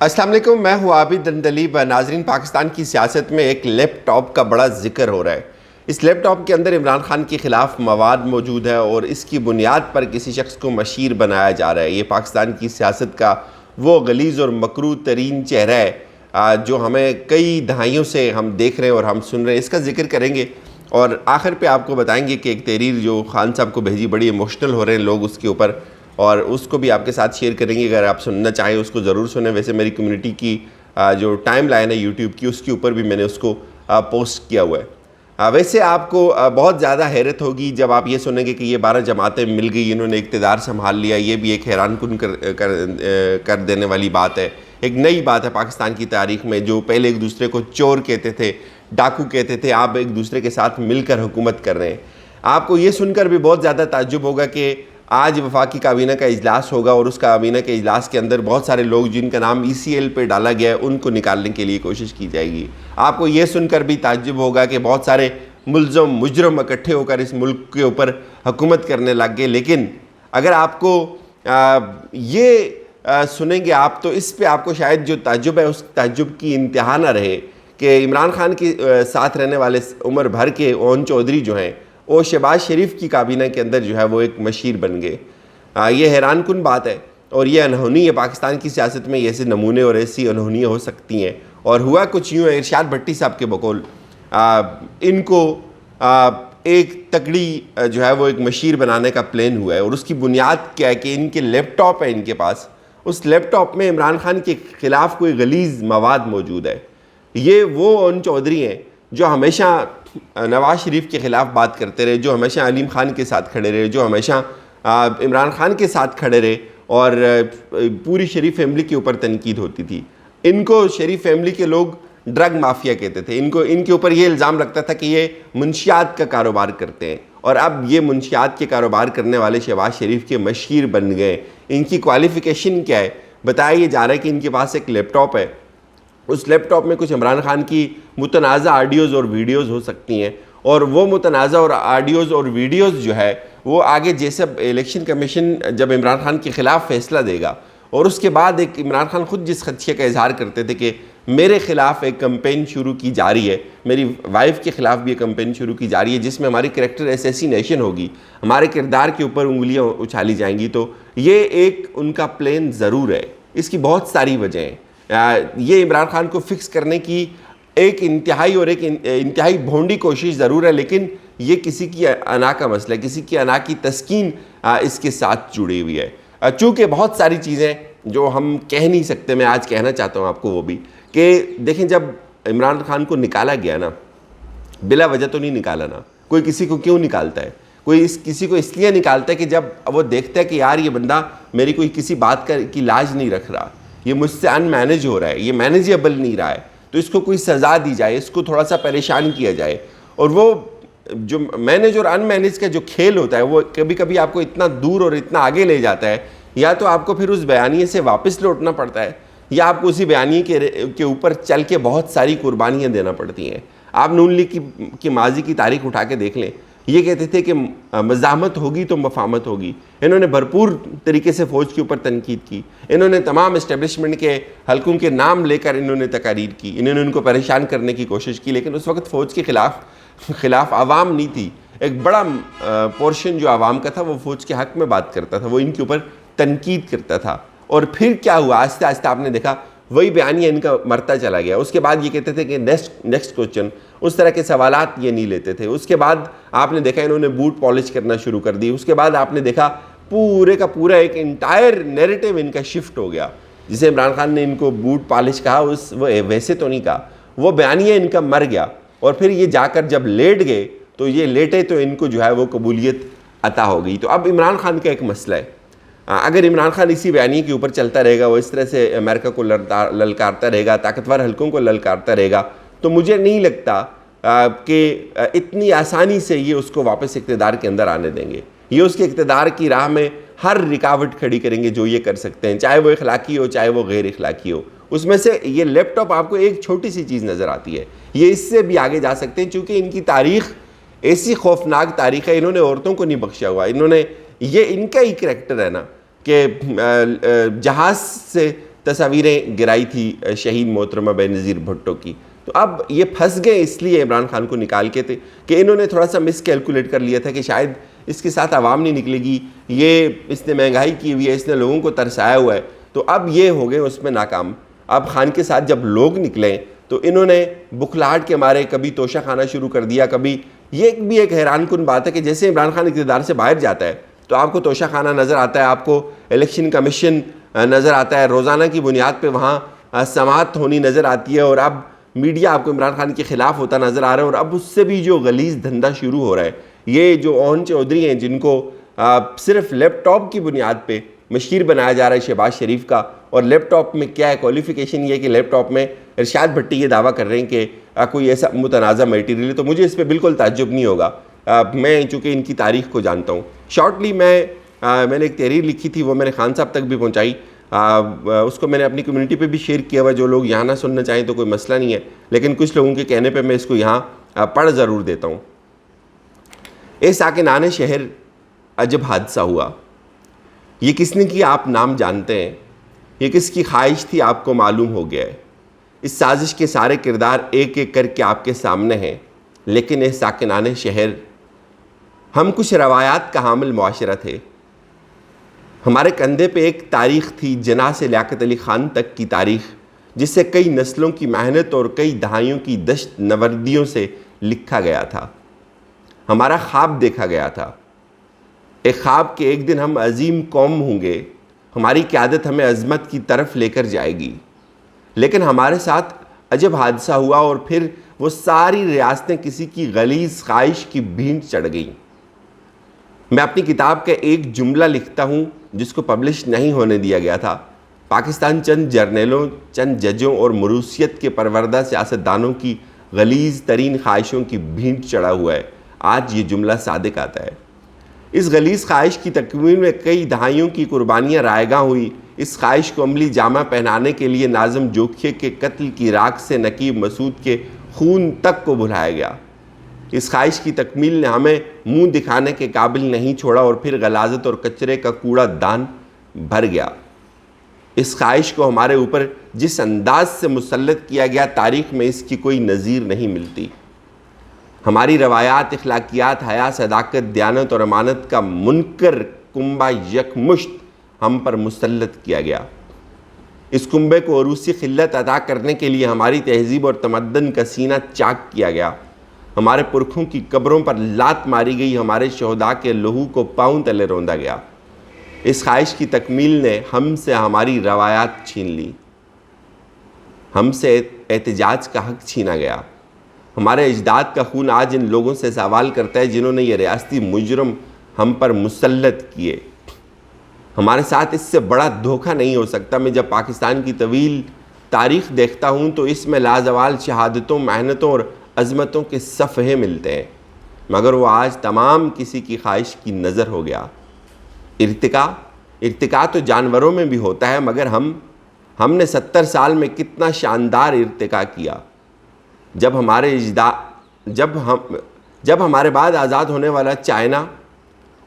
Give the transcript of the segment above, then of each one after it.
السلام علیکم، میں ہوں عابد دندلیب۔ ناظرین، پاکستان کی سیاست میں ایک لیپ ٹاپ کا بڑا ذکر ہو رہا ہے۔ اس لیپ ٹاپ کے اندر عمران خان کے خلاف مواد موجود ہے اور اس کی بنیاد پر کسی شخص کو مشیر بنایا جا رہا ہے۔ یہ پاکستان کی سیاست کا وہ غلیظ اور مکروہ ترین چہرہ ہے جو ہمیں کئی دہائیوں سے ہم دیکھ رہے ہیں اور ہم سن رہے ہیں۔ اس کا ذکر کریں گے اور آخر پہ آپ کو بتائیں گے کہ ایک تحریر جو خان صاحب کو بھیجی، بڑی ایموشنل ہو رہے ہیں لوگ اس کے اوپر، اور اس کو بھی آپ کے ساتھ شیئر کریں گے۔ اگر آپ سننا چاہیں اس کو ضرور سنیں۔ ویسے میری کمیونٹی کی جو ٹائم لائن ہے یوٹیوب کی، اس کے اوپر بھی میں نے اس کو پوسٹ کیا ہوا ہے۔ ویسے آپ کو بہت زیادہ حیرت ہوگی جب آپ یہ سنیں گے کہ یہ 12 جماعتیں مل گئی، انہوں نے اقتدار سنبھال لیا۔ یہ بھی ایک حیران کن کر دینے والی بات ہے۔ ایک نئی بات ہے پاکستان کی تاریخ میں، جو پہلے ایک دوسرے کو چور کہتے تھے، ڈاکو کہتے تھے، آپ ایک دوسرے کے ساتھ مل کر حکومت کر رہے ہیں۔ آپ کو یہ سن کر بھی بہت زیادہ تعجب ہوگا کہ آج وفاقی کابینہ کا اجلاس ہوگا اور اس کابینہ کے اجلاس کے اندر بہت سارے لوگ جن کا نام ECL پہ ڈالا گیا ہے ان کو نکالنے کے لیے کوشش کی جائے گی۔ آپ کو یہ سن کر بھی تعجب ہوگا کہ بہت سارے ملزم مجرم اکٹھے ہو کر اس ملک کے اوپر حکومت کرنے لگ گئے۔ لیکن اگر آپ کو یہ سنیں گے آپ، تو اس پہ آپ کو شاید جو تعجب ہے اس تعجب کی انتہا نہ رہے کہ عمران خان کے ساتھ رہنے والے عمر بھر کے اون چودھری جو ہیں، وہ شہباز شریف کی کابینہ کے اندر جو ہے وہ ایک مشیر بن گئے۔ یہ حیران کن بات ہے اور یہ انہونی ہے۔ پاکستان کی سیاست میں ایسے نمونے اور ایسی انہونیاں ہو سکتی ہیں، اور ہوا کچھ یوں ہے۔ ارشاد بھٹی صاحب کے بقول ان کو ایک تکڑی جو ہے وہ ایک مشیر بنانے کا پلان ہوا ہے، اور اس کی بنیاد کیا ہے کہ ان کے لیپ ٹاپ ہے ان کے پاس۔ اس لیپ ٹاپ میں عمران خان کے خلاف کوئی غلیظ مواد موجود ہے۔ یہ وہ اون چودھری ہیں جو ہمیشہ نواز شریف کے خلاف بات کرتے رہے، جو ہمیشہ علیم خان کے ساتھ کھڑے رہے، جو ہمیشہ عمران خان کے ساتھ کھڑے رہے، اور پوری شریف فیملی کے اوپر تنقید ہوتی تھی۔ ان کو شریف فیملی کے لوگ ڈرگ مافیا کہتے تھے۔ ان کے اوپر یہ الزام لگتا تھا کہ یہ منشیات کا کاروبار کرتے ہیں، اور اب یہ منشیات کے کاروبار کرنے والے شہباز شریف کے مشیر بن گئے۔ ان کی کوالیفیکیشن کیا ہے؟ بتایا یہ جا رہا ہے کہ ان کے پاس ایک لیپ ٹاپ ہے۔ اس لیپ ٹاپ میں کچھ عمران خان کی متنازع آڈیوز اور ویڈیوز ہو سکتی ہیں، اور وہ متنازع اور آڈیوز اور ویڈیوز جو ہے وہ آگے جیسے الیکشن کمیشن جب عمران خان کے خلاف فیصلہ دے گا، اور اس کے بعد ایک عمران خان خود جس خدشے کا اظہار کرتے تھے کہ میرے خلاف ایک کمپین شروع کی جا رہی ہے، میری وائف کے خلاف بھی ایک کمپین شروع کی جا رہی ہے جس میں ہماری کریکٹر اسیسینیشن ہوگی، ہمارے کردار کے اوپر انگلیاں اچھالی جائیں گی، تو یہ ایک ان کا پلان ضرور ہے۔ اس کی بہت ساری وجہیں ہیں۔ یہ عمران خان کو فکس کرنے کی ایک انتہائی بھونڈی کوشش ضرور ہے، لیکن یہ کسی کی انا کا مسئلہ ہے، کسی کی انا کی تسکین اس کے ساتھ جڑی ہوئی ہے۔ چونکہ بہت ساری چیزیں جو ہم کہہ نہیں سکتے، میں آج کہنا چاہتا ہوں آپ کو وہ بھی، کہ دیکھیں جب عمران خان کو نکالا گیا نا، بلا وجہ تو نہیں نکالا نا۔ کوئی کسی کو کیوں نکالتا ہے؟ کوئی کسی کو اس لیے نکالتا ہے کہ جب وہ دیکھتا ہے کہ یار یہ بندہ میری کوئی کسی بات کی لاج نہیں رکھ رہا، یہ مجھ سے ان مینیج ہو رہا ہے، یہ مینیجیبل نہیں رہا ہے، تو اس کو کوئی سزا دی جائے، اس کو تھوڑا سا پریشان کیا جائے۔ اور وہ جو مینیج اور ان مینیج کا جو کھیل ہوتا ہے وہ کبھی کبھی آپ کو اتنا دور اور اتنا آگے لے جاتا ہے، یا تو آپ کو پھر اس بیانیے سے واپس لوٹنا پڑتا ہے، یا آپ کو اسی بیانیے کے اوپر چل کے بہت ساری قربانیاں دینا پڑتی ہیں۔ آپ نون لیگ کی ماضی کی تاریخ اٹھا کے دیکھ لیں، یہ کہتے تھے کہ مزاحمت ہوگی تو مفاہمت ہوگی۔ انہوں نے بھرپور طریقے سے فوج کے اوپر تنقید کی، انہوں نے تمام اسٹیبلشمنٹ کے حلقوں کے نام لے کر انہوں نے تقاریر کی، انہوں نے ان کو پریشان کرنے کی کوشش کی، لیکن اس وقت فوج کے خلاف عوام نہیں تھی۔ ایک بڑا پورشن جو عوام کا تھا وہ فوج کے حق میں بات کرتا تھا، وہ ان کے اوپر تنقید کرتا تھا۔ اور پھر کیا ہوا؟ آہستہ آہستہ آپ نے دیکھا وہی بیانیہ ان کا مرتا چلا گیا۔ اس کے بعد یہ کہتے تھے کہ نیکسٹ کوسچن، اس طرح کے سوالات یہ نہیں لیتے تھے۔ اس کے بعد آپ نے دیکھا انہوں نے بوٹ پالش کرنا شروع کر دی۔ اس کے بعد آپ نے دیکھا پورے کا پورا ایک انٹائر نیریٹو ان کا شفٹ ہو گیا۔ جسے عمران خان نے ان کو بوٹ پالش کہا، وہ ویسے تو نہیں کہا، وہ بیانیہ ان کا مر گیا۔ اور پھر یہ جا کر جب لیٹ گئے تو یہ لیٹے تو ان کو جو ہے وہ قبولیت عطا ہو گئی۔ تو اب عمران خان کا ایک مسئلہ ہے، اگر عمران خان اسی بیانیے کے اوپر چلتا رہے گا، وہ اس طرح سے امریکہ کو للکارتا رہے گا، طاقتور حلقوں کو للکارتا رہے گا، تو مجھے نہیں لگتا کہ اتنی آسانی سے یہ اس کو واپس اقتدار کے اندر آنے دیں گے۔ یہ اس کے اقتدار کی راہ میں ہر رکاوٹ کھڑی کریں گے جو یہ کر سکتے ہیں، چاہے وہ اخلاقی ہو چاہے وہ غیر اخلاقی ہو۔ اس میں سے یہ لیپ ٹاپ آپ کو ایک چھوٹی سی چیز نظر آتی ہے، یہ اس سے بھی آگے جا سکتے ہیں، چونکہ ان کی تاریخ ایسی خوفناک تاریخ ہے، انہوں نے عورتوں کو نہیں بخشا ہوا، یہ ان کا ہی کریکٹر ہے نا کہ جہاز سے تصاویریں گرائی تھی شہید محترمہ بے نظیر بھٹو کی. تو اب یہ پھنس گئے اس لیے عمران خان کو نکال کے تھے کہ انہوں نے تھوڑا سا مس کیلکولیٹ کر لیا تھا کہ شاید اس کے ساتھ عوام نہیں نکلے گی, یہ اس نے مہنگائی کی ہوئی ہے, اس نے لوگوں کو ترسایا ہوا ہے. تو اب یہ ہو گئے اس میں ناکام. اب خان کے ساتھ جب لوگ نکلیں تو انہوں نے بخلاہٹ کے مارے کبھی توشہ خانہ شروع کر دیا, کبھی یہ بھی ایک حیران کن بات ہے کہ جیسے عمران خان اقتدار سے باہر جاتا ہے تو آپ کو توشہ خانہ نظر آتا ہے, آپ کو الیکشن کمیشن نظر آتا ہے, روزانہ کی بنیاد پہ وہاں سماعت ہونی نظر آتی ہے, اور اب میڈیا آپ کو عمران خان کے خلاف ہوتا نظر آ رہا ہے. اور اب اس سے بھی جو غلیظ دھندا شروع ہو رہا ہے, یہ جو اون چودھری ہیں جن کو صرف لیپ ٹاپ کی بنیاد پہ مشیر بنایا جا رہا ہے شہباز شریف کا, اور لیپ ٹاپ میں کیا ہے کوالیفیکیشن یہ کہ لیپ ٹاپ میں ارشاد بھٹی یہ دعویٰ کر رہے ہیں کہ کوئی ایسا متنازع میٹیریل ہے. تو مجھے اس پہ بالکل تعجب نہیں ہوگا, میں چونکہ ان کی تاریخ کو جانتا ہوں. شارٹلی میں نے ایک تحریر لکھی تھی, وہ میں نے خان صاحب تک بھی پہنچائی, اس کو میں نے اپنی کمیونٹی پہ بھی شیئر کیا ہوا. جو لوگ یہاں نہ سننا چاہیں تو کوئی مسئلہ نہیں ہے, لیکن کچھ لوگوں کے کہنے پہ میں اس کو یہاں پڑھ ضرور دیتا ہوں. اے ساکنان شہر عجب حادثہ ہوا, یہ کس نے کیا آپ نام جانتے ہیں, یہ کس کی خواہش تھی آپ کو معلوم ہو گیا ہے. اس سازش کے سارے کردار ایک ایک کر کے آپ کے سامنے ہیں, لیکن اے ساکنان شہر ہم کچھ روایات کا حامل معاشرہ تھے. ہمارے کندھے پہ ایک تاریخ تھی جناح سے لیاقت علی خان تک کی تاریخ, جس سے کئی نسلوں کی محنت اور کئی دہائیوں کی دشت نوردیوں سے لکھا گیا تھا. ہمارا خواب دیکھا گیا تھا, ایک خواب کہ ایک دن ہم عظیم قوم ہوں گے, ہماری قیادت ہمیں عظمت کی طرف لے کر جائے گی. لیکن ہمارے ساتھ عجب حادثہ ہوا, اور پھر وہ ساری ریاستیں کسی کی غلیظ خواہش کی بھینٹ چڑھ گئیں. میں اپنی کتاب کا ایک جملہ لکھتا ہوں جس کو پبلش نہیں ہونے دیا گیا تھا. پاکستان چند جرنیلوں, چند ججوں اور مروثیت کے پروردہ سیاستدانوں کی غلیظ ترین خواہشوں کی بھینٹ چڑھا ہوا ہے. آج یہ جملہ صادق آتا ہے. اس غلیظ خواہش کی تکمیل میں کئی دہائیوں کی قربانیاں رائیگاں ہوئی. اس خواہش کو عملی جامہ پہنانے کے لیے ناظم جوکھیے کے قتل کی راکھ سے نقیب مسعود کے خون تک کو بھلایا گیا. اس خواہش کی تکمیل نے ہمیں منہ دکھانے کے قابل نہیں چھوڑا, اور پھر غلاظت اور کچرے کا کوڑا دان بھر گیا. اس خواہش کو ہمارے اوپر جس انداز سے مسلط کیا گیا, تاریخ میں اس کی کوئی نظیر نہیں ملتی. ہماری روایات, اخلاقیات, حیا, صداقت, دیانت اور امانت کا منکر کنبہ یکمشت ہم پر مسلط کیا گیا. اس کنبے کو عروسی خلت عطا کرنے کے لیے ہماری تہذیب اور تمدن کا سینہ چاک کیا گیا. ہمارے پرکھوں کی قبروں پر لات ماری گئی, ہمارے شہداء کے لہو کو پاؤں تلے روندا گیا. اس خواہش کی تکمیل نے ہم سے ہماری روایات چھین لی, ہم سے احتجاج کا حق چھینا گیا. ہمارے اجداد کا خون آج ان لوگوں سے سوال کرتا ہے جنہوں نے یہ ریاستی مجرم ہم پر مسلط کیے. ہمارے ساتھ اس سے بڑا دھوکہ نہیں ہو سکتا. میں جب پاکستان کی طویل تاریخ دیکھتا ہوں تو اس میں لازوال شہادتوں, محنتوں اور عظمتوں کے صفحے ملتے ہیں, مگر وہ آج تمام کسی کی خواہش کی نظر ہو گیا. ارتقا تو جانوروں میں بھی ہوتا ہے, مگر ہم نے 70 سال میں کتنا شاندار ارتقا کیا. جب ہمارے بعد آزاد ہونے والا چائنا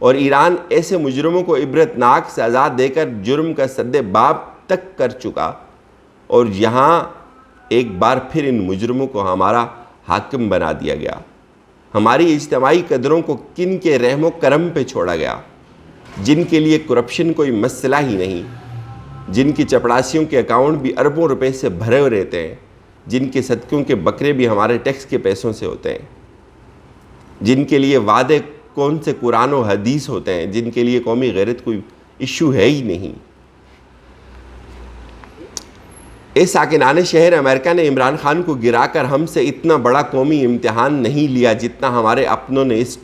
اور ایران ایسے مجرموں کو عبرتناک سزا دے کر جرم کا سد باب تک کر چکا, اور یہاں ایک بار پھر ان مجرموں کو ہمارا حاکم بنا دیا گیا. ہماری اجتماعی قدروں کو کن کے رحم و کرم پہ چھوڑا گیا, جن کے لیے کرپشن کوئی مسئلہ ہی نہیں, جن کی چپڑاسیوں کے اکاؤنٹ بھی اربوں روپے سے بھرے ہوئے رہتے ہیں, جن کے صدقوں کے بکرے بھی ہمارے ٹیکس کے پیسوں سے ہوتے ہیں, جن کے لیے وعدے کون سے قرآن و حدیث ہوتے ہیں, جن کے لیے قومی غیرت کوئی ایشو ہے ہی نہیں. اے ساکنان شہر, امریکہ نے عمران خان کو گرا کر ہم سے اتنا بڑا قومی امتحان نہیں لیا جتنا ہمارے اپنوں نے اس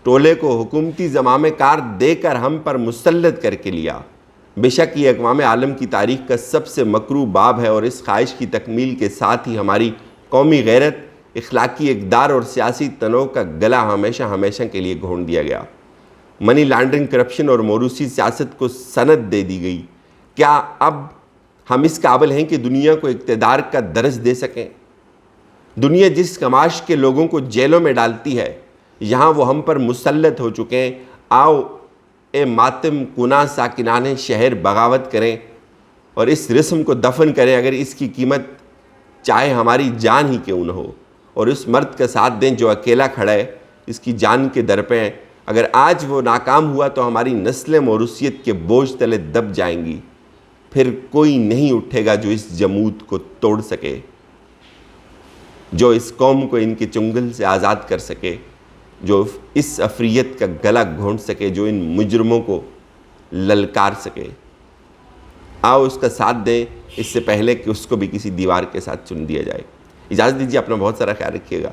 ٹولے کو حکومتی زمام کار دے کر ہم پر مسلط کر کے لیا. بے شک یہ اقوام عالم کی تاریخ کا سب سے مکروہ باب ہے, اور اس خواہش کی تکمیل کے ساتھ ہی ہماری قومی غیرت, اخلاقی اقدار اور سیاسی تنوع کا گلا ہمیشہ کے لیے گھونٹ دیا گیا. منی لانڈرنگ, کرپشن اور موروثی سیاست کو سند دے دی گئی. کیا اب ہم اس قابل ہیں کہ دنیا کو اقتدار کا درس دے سکیں؟ دنیا جس کماش کے لوگوں کو جیلوں میں ڈالتی ہے, یہاں وہ ہم پر مسلط ہو چکے ہیں. آؤ اے ماتم کنا ساکنان شہر بغاوت کریں اور اس رسم کو دفن کریں اگر اس کی قیمت چاہے ہماری جان ہی کیوں نہ ہو، اور اس مرد کا ساتھ دیں جو اکیلا کھڑا ہے، اس کی جان کے در پہ ہیں۔ اگر آج وہ ناکام ہوا تو ہماری نسلیں موروثیت کے بوجھ تلے دب جائیں گی، پھر کوئی نہیں اٹھے گا جو اس جمود کو توڑ سکے، جو اس قوم کو ان کے چنگل سے آزاد کر سکے، جو اس افریت کا گلا گھونٹ سکے، جو ان مجرموں کو للکار سکے۔ آؤ اس کا ساتھ دیں اس سے پہلے کہ اس کو بھی کسی دیوار کے ساتھ چن دیا جائے۔ اجازت دیجیے، اپنا بہت سارا خیال رکھیے گا۔